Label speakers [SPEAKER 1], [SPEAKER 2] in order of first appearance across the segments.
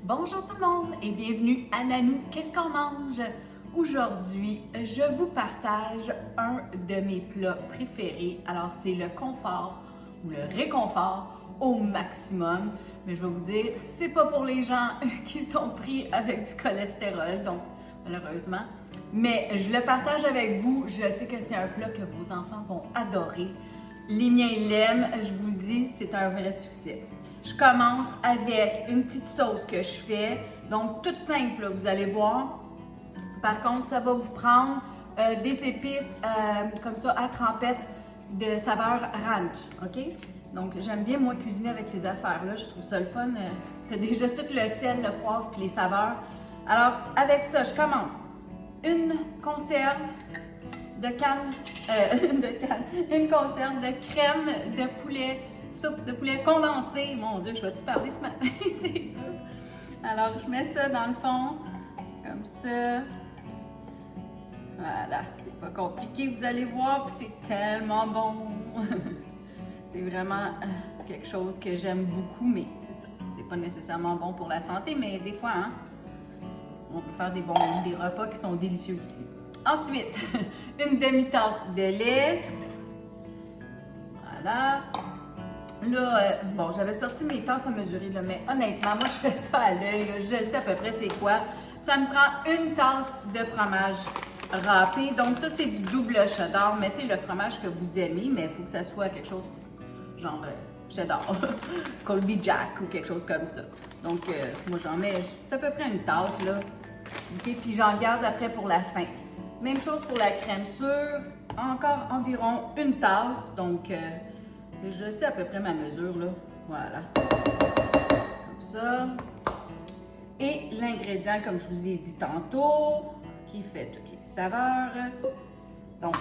[SPEAKER 1] Bonjour tout le monde et bienvenue à Nanou, qu'est-ce qu'on mange? Aujourd'hui, je vous partage un de mes plats préférés. Alors, c'est le confort ou le réconfort au maximum. Mais je vais vous dire, c'est pas pour les gens qui sont pris avec du cholestérol, donc malheureusement. Mais je le partage avec vous. Je sais que c'est un plat que vos enfants vont adorer. Les miens l'aiment, je vous le dis, c'est un vrai succès. Je commence avec une petite sauce que je fais, donc toute simple, là, vous allez voir. Par contre, ça va vous prendre des épices comme ça à trempette de saveur ranch, ok? Donc j'aime bien moi cuisiner avec ces affaires-là, je trouve ça le fun. Tu as déjà tout le sel, le poivre et les saveurs. Alors avec ça, je commence. Une conserve de canne, une conserve de crème de poulet, soupe de poulet condensée. Mon Dieu, je vais-tu parler ce matin? C'est dur. Alors, je mets ça dans le fond, comme ça. Voilà, c'est pas compliqué, vous allez voir, puis c'est tellement bon. C'est vraiment quelque chose que j'aime beaucoup, mais c'est ça, c'est pas nécessairement bon pour la santé, mais des fois, hein, on peut faire des repas qui sont délicieux aussi. Ensuite, une demi-tasse de lait. Voilà. Là, bon, j'avais sorti mes tasses à mesurer, là, mais honnêtement, moi, je fais ça à l'œil. Je sais à peu près c'est quoi. Ça me prend une tasse de fromage râpé. Donc, ça, c'est du double cheddar. Mettez le fromage que vous aimez, mais il faut que ça soit quelque chose genre cheddar, Colby Jack ou quelque chose comme ça. Donc, moi, j'en mets à peu près une tasse, là. Okay? Puis, j'en garde après pour la fin. Même chose pour la crème sûre. Encore environ une tasse. Donc, je sais à peu près ma mesure, là. Voilà. Comme ça. Et l'ingrédient, comme je vous ai dit tantôt, qui fait toutes les saveurs. Donc,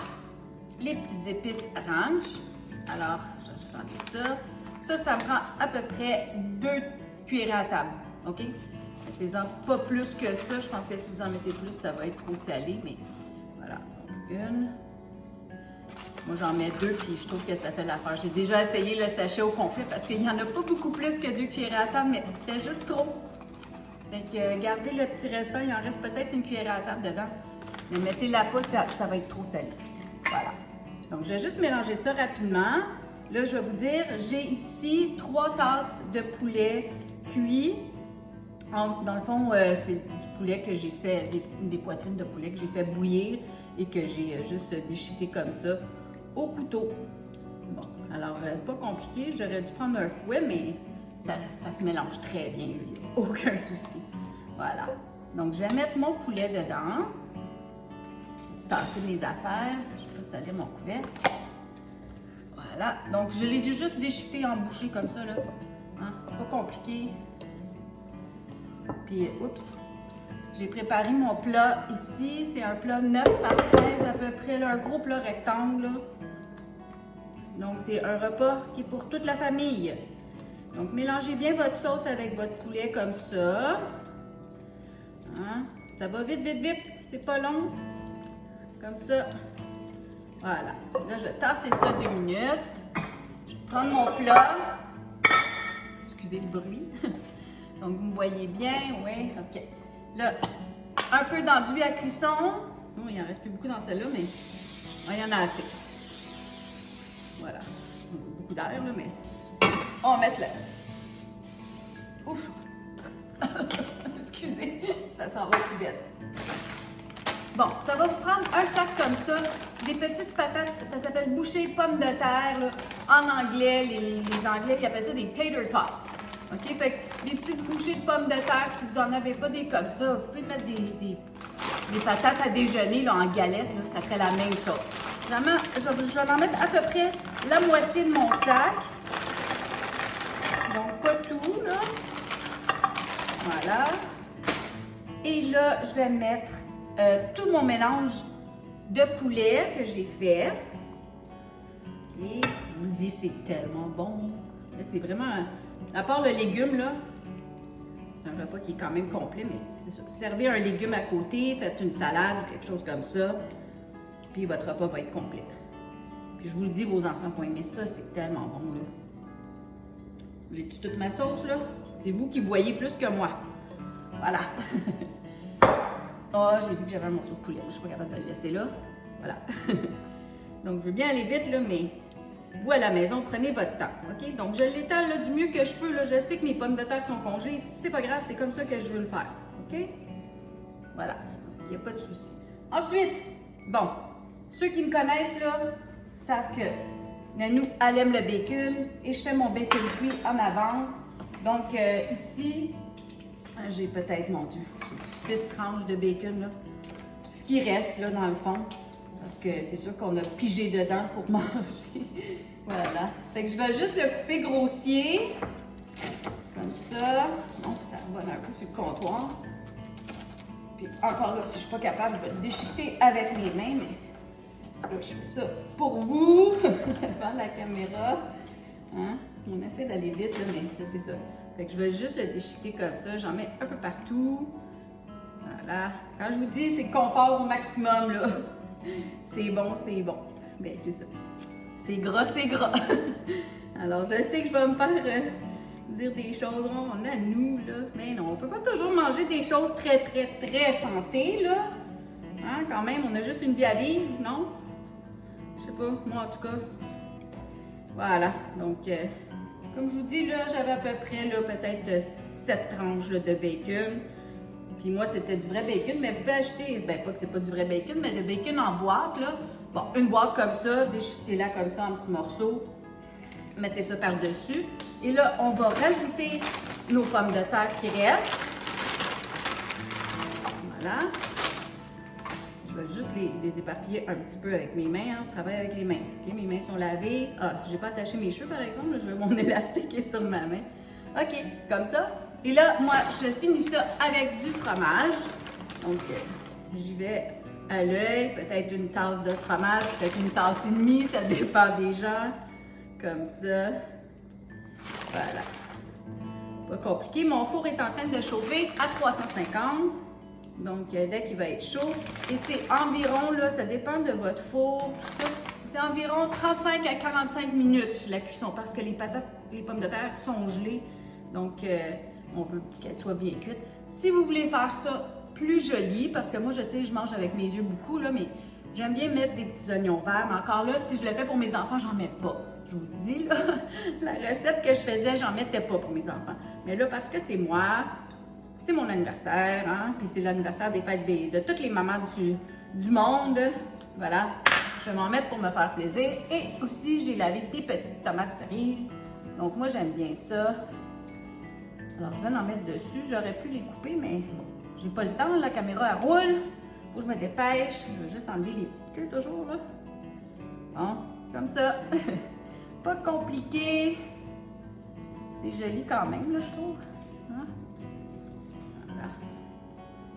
[SPEAKER 1] les petites épices ranch. Alors, je vais juste enlever ça. Ça me prend à peu près 2 cuillerées à table. OK? Mettez-en pas plus que ça. Je pense que si vous en mettez plus, ça va être trop salé. Mais voilà. Donc, une. Moi, j'en mets 2, puis je trouve que ça fait l'affaire. J'ai déjà essayé le sachet au complet parce qu'il n'y en a pas beaucoup plus que 2 cuillerées à table, mais c'était juste trop. Fait que gardez le petit restant, il en reste peut-être une cuillerée à table dedans. Mais mettez-la pas, ça va être trop salé. Voilà. Donc, je vais juste mélanger ça rapidement. Là, je vais vous dire, j'ai ici 3 tasses de poulet cuit. Dans le fond, c'est du poulet que j'ai fait, des poitrines de poulet que j'ai fait bouillir et que j'ai juste déchiqueté comme ça au couteau. Bon, alors, pas compliqué, j'aurais dû prendre un fouet, mais ça se mélange très bien, lui, aucun souci. Voilà. Donc, je vais mettre mon poulet dedans. Tasser mes affaires. Je vais salir mon couvercle. Voilà. Donc, je l'ai juste déchiqueté en bouchée comme ça, là. Hein? Pas compliqué. Puis, oups. J'ai préparé mon plat ici. C'est un plat 9 par 13 à peu près, là, un gros plat rectangle, là. Donc, c'est un repas qui est pour toute la famille. Donc, mélangez bien votre sauce avec votre poulet comme ça. Hein? Ça va vite, vite, vite. C'est pas long. Comme ça. Voilà. Là, je vais tasser ça 2 minutes. Je vais prendre mon plat. Excusez le bruit. Donc, vous me voyez bien. Oui, OK. Là, un peu d'enduit à cuisson. Oh, il en reste plus beaucoup dans celle-là, mais il y en a assez. Voilà. Beaucoup d'air, là, mais on va mettre là. Ouf! Excusez, ça s'en va plus belle. Bon, ça va vous prendre un sac comme ça, des petites patates, ça s'appelle bouchées pommes de terre, là. En anglais, les Anglais, ils appellent ça des tater tots. OK? Fait que des petites bouchées de pommes de terre, si vous n'en avez pas des comme ça, vous pouvez mettre des patates à déjeuner là, en galette, là, ça fait la même chose. Vraiment, je vais en mettre à peu près la moitié de mon sac. Donc, pas tout, là. Voilà. Et là, je vais mettre tout mon mélange de poulet que j'ai fait. Et je vous le dis, c'est tellement bon. C'est vraiment, à part le légume, là, c'est un repas qui est quand même complet, mais c'est ça. Servez un légume à côté, faites une salade ou quelque chose comme ça. Puis votre repas va être complet. Puis je vous le dis, vos enfants vont aimer ça, c'est tellement bon, là. J'ai toute ma sauce, là. C'est vous qui voyez plus que moi. Voilà. Oh, j'ai vu que j'avais un morceau de poulet. Je suis pas capable de le laisser là. Voilà. Donc, je veux bien aller vite, là, mais vous à la maison, prenez votre temps. OK? Donc, je l'étale là, du mieux que je peux. Là. Je sais que mes pommes de terre sont congelées. C'est pas grave, c'est comme ça que je veux le faire. OK? Voilà. Il n'y a pas de souci. Ensuite, bon, ceux qui me connaissent, là, savent que Nanou, elle aime le bacon et je fais mon bacon cuit en avance. Donc, ici, j'ai peut-être, mon Dieu, j'ai 6 tranches de bacon, là. Ce qui reste, là, dans le fond. Parce que c'est sûr qu'on a pigé dedans pour manger. Voilà. Fait que je vais juste le couper grossier. Comme ça. Bon, ça revole un peu sur le comptoir. Puis encore là, si je suis pas capable, je vais le déchiqueter avec mes mains. Mais là, je fais ça pour vous, devant la caméra. Hein? On essaie d'aller vite, là, mais là, c'est ça. Fait que je vais juste le déchiqueter comme ça. J'en mets un peu partout. Voilà. Quand je vous dis, c'est confort au maximum, là. C'est bon, c'est bon. Bien, c'est ça. C'est gras, c'est gras. Alors, je sais que je vais me faire dire des choses, on a nous, là. Mais non, on peut pas toujours manger des choses très, très, très santé, là. Hein, quand même, on a juste une vie à vivre, non? Je sais pas, moi en tout cas. Voilà, donc, comme je vous dis, là, j'avais à peu près, là, peut-être 7 tranches là, de bacon. Puis moi, c'était du vrai bacon, mais vous pouvez acheter, ben pas que c'est pas du vrai bacon, mais le bacon en boîte, là. Bon, une boîte comme ça, déchiquetez-la comme ça en petits morceaux. Mettez ça par-dessus. Et là, on va rajouter nos pommes de terre qui restent. Voilà. Je vais juste les éparpiller un petit peu avec mes mains. Hein. On travaille avec les mains. Okay? Mes mains sont lavées. Ah, j'ai pas attaché mes cheveux, par exemple. Là, je veux mon élastique est sur ma main. OK, comme ça. Et là, moi, je finis ça avec du fromage. Donc, j'y vais à l'œil. Peut-être une tasse de fromage, peut-être une tasse et demie. Ça dépend des gens. Comme ça. Voilà. Pas compliqué. Mon four est en train de chauffer à 350. Donc, dès qu'il va être chaud. Et c'est environ, là, ça dépend de votre four. C'est environ 35 à 45 minutes la cuisson parce que les pommes de terre sont gelées. Donc, on veut qu'elles soient bien cuites. Si vous voulez faire ça plus joli, parce que moi, je sais, je mange avec mes yeux beaucoup, là, mais j'aime bien mettre des petits oignons verts. Mais encore là, si je le fais pour mes enfants, j'en mets pas. Je vous le dis, là, la recette que je faisais, j'en mettais pas pour mes enfants. Mais là, parce que c'est moi, c'est mon anniversaire, hein, puis c'est l'anniversaire des fêtes de toutes les mamans du monde. Voilà, je vais m'en mettre pour me faire plaisir. Et aussi, j'ai lavé des petites tomates cerises. Donc moi, j'aime bien ça. Alors, je vais en mettre dessus. J'aurais pu les couper, mais bon, j'ai pas le temps. La caméra, elle roule. Faut que je me dépêche. Je vais juste enlever les petites queues toujours, là. Bon, comme ça. Pas compliqué. C'est joli quand même, là, je trouve. Hein? Voilà.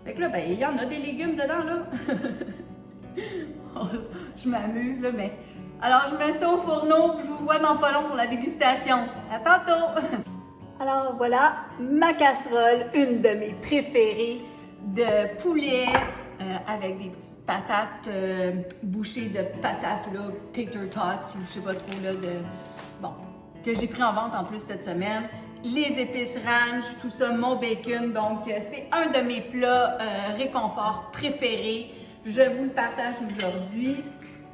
[SPEAKER 1] Fait que là, ben, il y en a des légumes dedans, là. Je m'amuse, là, mais... Alors, je mets ça au fourneau, je vous vois dans pas long pour la dégustation. À tantôt! Alors, voilà, ma casserole, une de mes préférées de poulet, avec des petites patates bouchées de patates, là, tater tots, je sais pas trop, là, bon, que j'ai pris en vente en plus cette semaine. Les épices ranch, tout ça, mon bacon, donc c'est un de mes plats réconfort préférés. Je vous le partage aujourd'hui.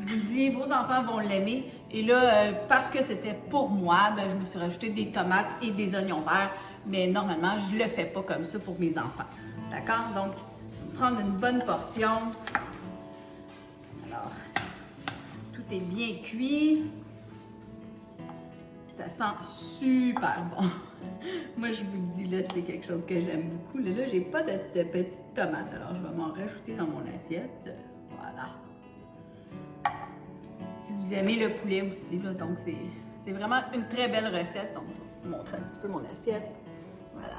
[SPEAKER 1] Je vous dis, vos enfants vont l'aimer. Et là, parce que c'était pour moi, ben, je me suis rajouté des tomates et des oignons verts. Mais normalement, je le fais pas comme ça pour mes enfants. D'accord? Donc, prendre une bonne portion. Alors, tout est bien cuit. Ça sent super bon. Moi, je vous le dis, là, c'est quelque chose que j'aime beaucoup. Là, j'ai pas de petites tomates, alors je vais m'en rajouter dans mon assiette. Voilà. Si vous aimez le poulet aussi, là, donc c'est vraiment une très belle recette. Donc, je vais vous montrer un petit peu mon assiette. Voilà.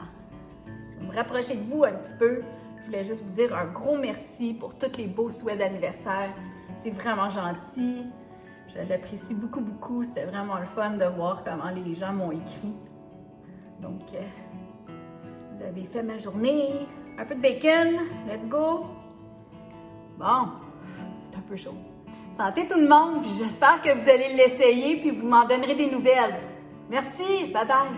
[SPEAKER 1] Je vais me rapprocher de vous un petit peu. Je voulais juste vous dire un gros merci pour tous les beaux souhaits d'anniversaire. C'est vraiment gentil. Je l'apprécie beaucoup, beaucoup. C'était vraiment le fun de voir comment les gens m'ont écrit. Donc, vous avez fait ma journée. Un peu de bacon. Let's go. Bon, c'est un peu chaud. Santé tout le monde, puis j'espère que vous allez l'essayer, puis vous m'en donnerez des nouvelles. Merci, bye bye.